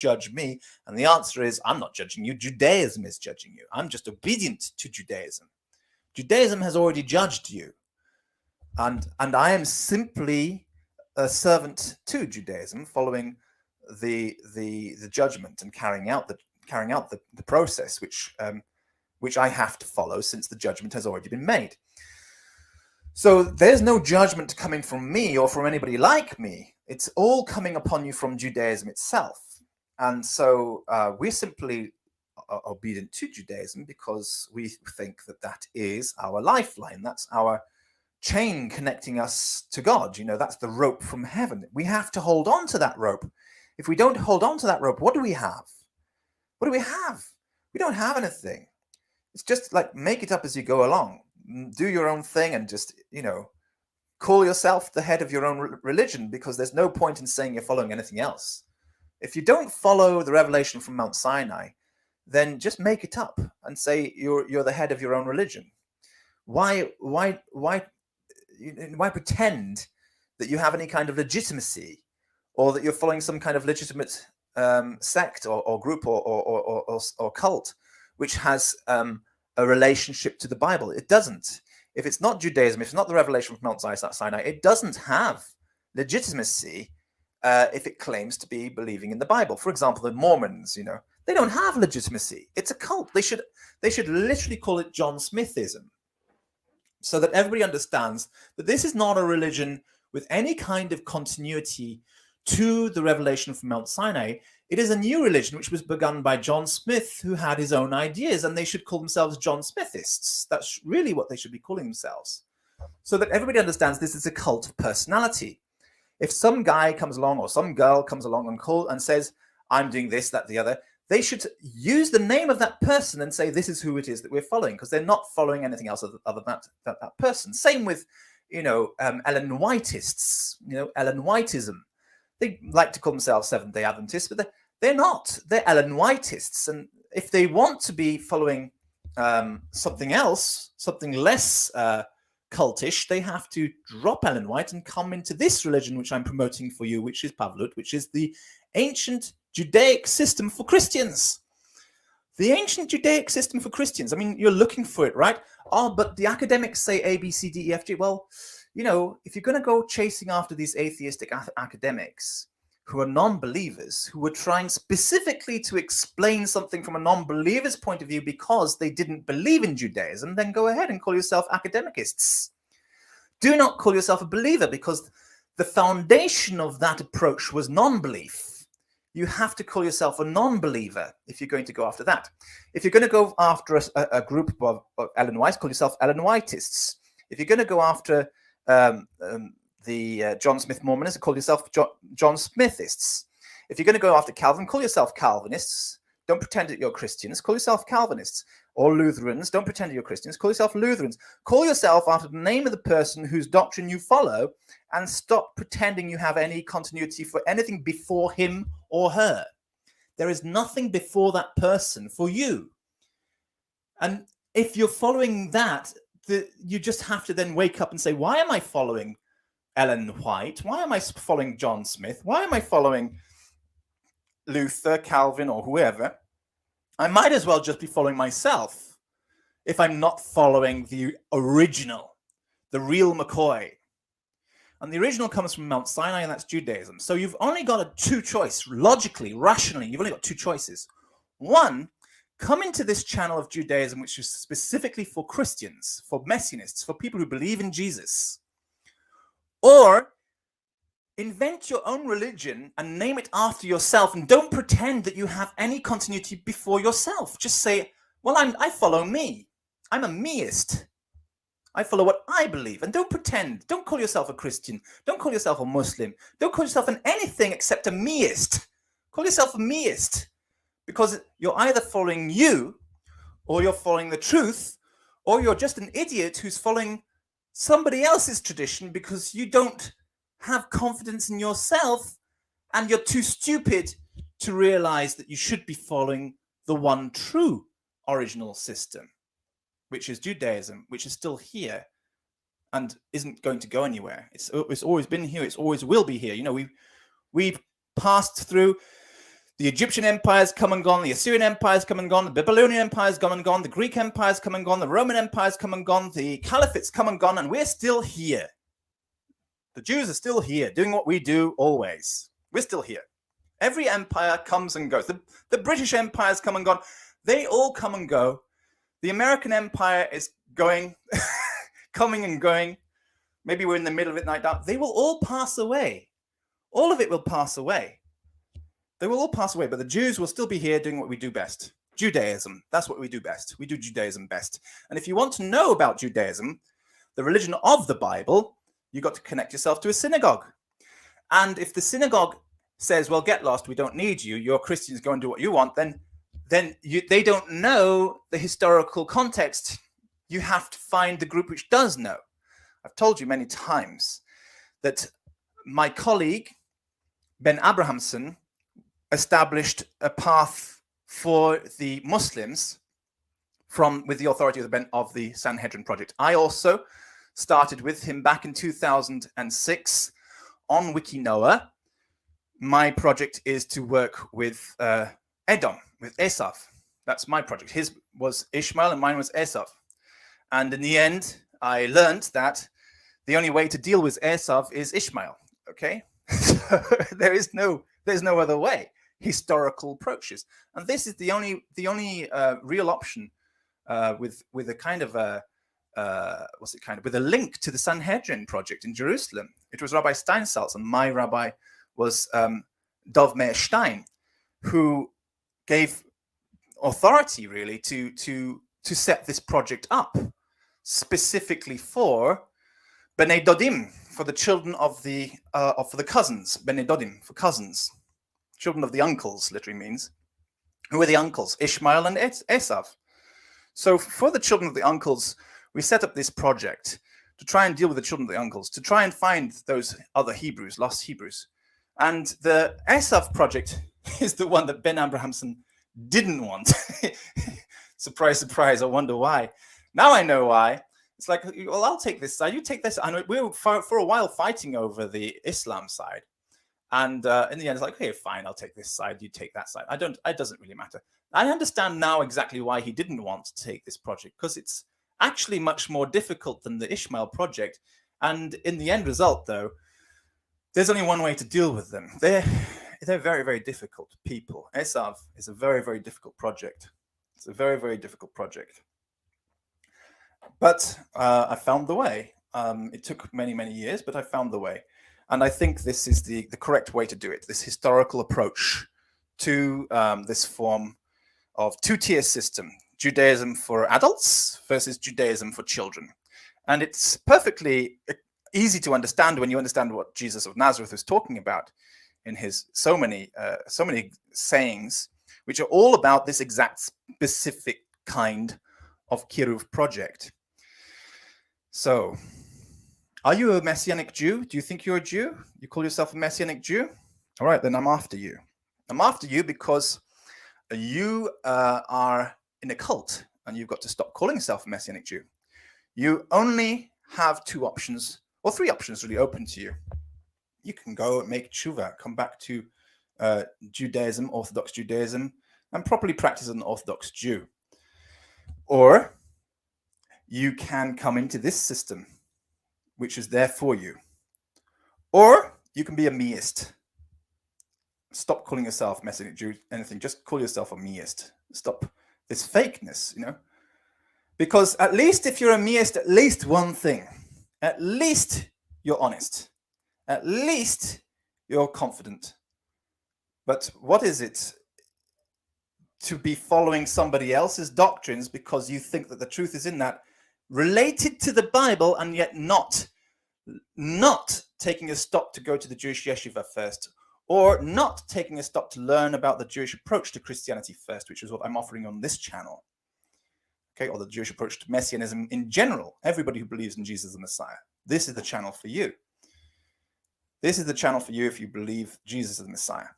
judge me? And the answer is, I'm not judging you. Judaism is judging you. I'm just obedient to Judaism. Judaism has already judged you. And I am simply a servant to Judaism, following the judgment and carrying out the process which I have to follow, since the judgment has already been made. So there's no judgment coming from me or from anybody like me. It's all coming upon you from Judaism itself. And so we're simply obedient to Judaism because we think that that is our lifeline. That's our chain connecting us to God. That's the rope from heaven. We have to hold on to that rope. If we don't hold on to that rope, what do we have? What do we have? We don't have anything. It's just like, make it up as you go along. Do your own thing and just, call yourself the head of your own religion, because there's no point in saying you're following anything else. If you don't follow the revelation from Mount Sinai, then just make it up and say you're the head of your own religion. Why pretend that you have any kind of legitimacy, or that you're following some kind of legitimate sect or group or cult which has a relationship to the Bible? It doesn't. If it's not Judaism, if it's not the revelation from Mount Sinai, it doesn't have legitimacy if it claims to be believing in the Bible. For example, the Mormons, they don't have legitimacy. It's a cult. They should literally call it John Smithism, so that everybody understands that this is not a religion with any kind of continuity to the revelation from Mount Sinai. It is a new religion which was begun by John Smith, who had his own ideas, and they should call themselves John Smithists. That's really what they should be calling themselves, so that everybody understands this is a cult of personality. If some guy comes along or some girl comes along and says, I'm doing this, that, the other, they should use the name of that person and say, this is who it is that we're following, because they're not following anything else other than that person. Same with, Ellen Whiteists, Ellen Whiteism. They like to call themselves Seventh-day Adventists, but they're not. They're Ellen Whiteists. And if they want to be following something else, something less cultish, they have to drop Ellen White and come into this religion which I'm promoting for you, which is Pavlut, which is the ancient Judaic system for Christians. The ancient Judaic system for Christians. I mean, you're looking for it, right? Oh, but the academics say A, B, C, D, E, F, G. Well, if you're going to go chasing after these atheistic academics who are non-believers, who were trying specifically to explain something from a non-believer's point of view because they didn't believe in Judaism, then go ahead and call yourself academicists. Do not call yourself a believer, because the foundation of that approach was non-belief. You have to call yourself a non-believer if you're going to go after that. If you're going to go after a group of Ellen White, call yourself Ellen Whiteists. If you're going to go after the John Smith Mormonists, call yourself John Smithists. If you're going to go after Calvin, call yourself Calvinists. Don't pretend that you're Christians. Call yourself Calvinists. Or Lutherans. Don't pretend that you're Christians. Call yourself Lutherans. Call yourself after the name of the person whose doctrine you follow, and stop pretending you have any continuity for anything before him or her. There is nothing before that person for you. And if you're following that, you just have to then wake up and say, why am I following Ellen White? Why am I following John Smith? Why am I following Luther, Calvin, or whoever? I might as well just be following myself if I'm not following the original, the real McCoy. And the original comes from Mount Sinai, and that's Judaism. So you've only got a two choice, logically, rationally, you've only got two choices. One, come into this channel of Judaism, which is specifically for Christians, for Messianists, for people who believe in Jesus. Or invent your own religion and name it after yourself, and don't pretend that you have any continuity before yourself. Just say, well, I follow me. I'm a meist. I follow what I believe. And don't pretend. Don't call yourself a Christian. Don't call yourself a Muslim. Don't call yourself an anything except a meist. Call yourself a meist, because you're either following you, or you're following the truth, or you're just an idiot who's following somebody else's tradition because you don't have confidence in yourself, and you're too stupid to realize that you should be following the one true original system, which is Judaism, which is still here and isn't going to go anywhere. It's always been here. It's always will be here. We've passed through The Egyptian empire has come and gone. The Assyrian empire has come and gone. The Babylonian empire has come and gone. The Greek empire has come and gone. The Roman empire has come and gone. The caliphate's come and gone. And we're still here. The Jews are still here, doing what we do always. We're still here. Every empire comes and goes. The British empire has come and gone. They all come and go. The American empire is going, coming and going. Maybe we're in the middle of it right now. They will all pass away. All of it will pass away. They will all pass away, but the Jews will still be here doing what we do best. Judaism, that's what we do best. We do Judaism best. And if you want to know about Judaism, the religion of the Bible, you got to connect yourself to a synagogue. And if the synagogue says, well, get lost, we don't need you, you're Christians, go and do what you want, then they don't know the historical context. You have to find the group which does know. I've told you many times that my colleague, Ben Abrahamson, established a path for the Muslims with the authority of the Sanhedrin Project. I also started with him back in 2006 on Wikinoa. My project is to work with Edom, with Esav. That's my project. His was Ishmael and mine was Esav. And in the end, I learned that the only way to deal with Esav is Ishmael. Okay, so there's no other way. Historical approaches, and this is the only real option with a kind of with a link to the Sanhedrin Project in Jerusalem. It was Rabbi Steinsaltz, and my rabbi was Dov Meir Stein, who gave authority really to set this project up specifically for Bnei Dodim, for the children for the cousins, Bnei Dodim, for cousins. Children of the uncles literally means. Who are the uncles? Ishmael and Esav. So for the children of the uncles, we set up this project to try and deal with the children of the uncles, to try and find those other Hebrews, lost Hebrews. And the Esav project is the one that Ben Abrahamson didn't want. Surprise, surprise, I wonder why. Now I know why. It's like, well, I'll take this side, you take this. And we were for a while fighting over the Islam side. And in the end, it's like, okay, fine, I'll take this side, you take that side. It doesn't really matter. I understand now exactly why he didn't want to take this project, because it's actually much more difficult than the Ishmael project. And in the end result, though, there's only one way to deal with them. They're very, very difficult people. Esav is a very, very difficult project. It's a very, very difficult project. But I found the way. It took many, many years, but I found the way. And I think this is the correct way to do it, this historical approach to this form of two-tier system, Judaism for adults versus Judaism for children. And it's perfectly easy to understand when you understand what Jesus of Nazareth was talking about in his so many sayings, which are all about this exact specific kind of Kiruv project. So, are you a Messianic Jew? Do you think you're a Jew? You call yourself a Messianic Jew? All right, then I'm after you. I'm after you because you are in a cult and you've got to stop calling yourself a Messianic Jew. You only have two options, or three options really open to you. You can go and make tshuva, come back to Judaism, Orthodox Judaism, and properly practice as an Orthodox Jew. Or you can come into this system, which is there for you. Or you can be a meist. Stop calling yourself Messianic Jew, anything. Just call yourself a meist. Stop this fakeness, you know. Because at least if you're a meist, at least one thing. At least you're honest. At least you're confident. But what is it to be following somebody else's doctrines because you think that the truth is in that, related to the Bible, and yet not taking a stop to go to the Jewish yeshiva first, or not taking a stop to learn about the Jewish approach to Christianity first, which is what I'm offering on this channel. Okay, or the Jewish approach to Messianism in general, everybody who believes in Jesus the Messiah. This is the channel for you. This is the channel for you if you believe Jesus is the Messiah.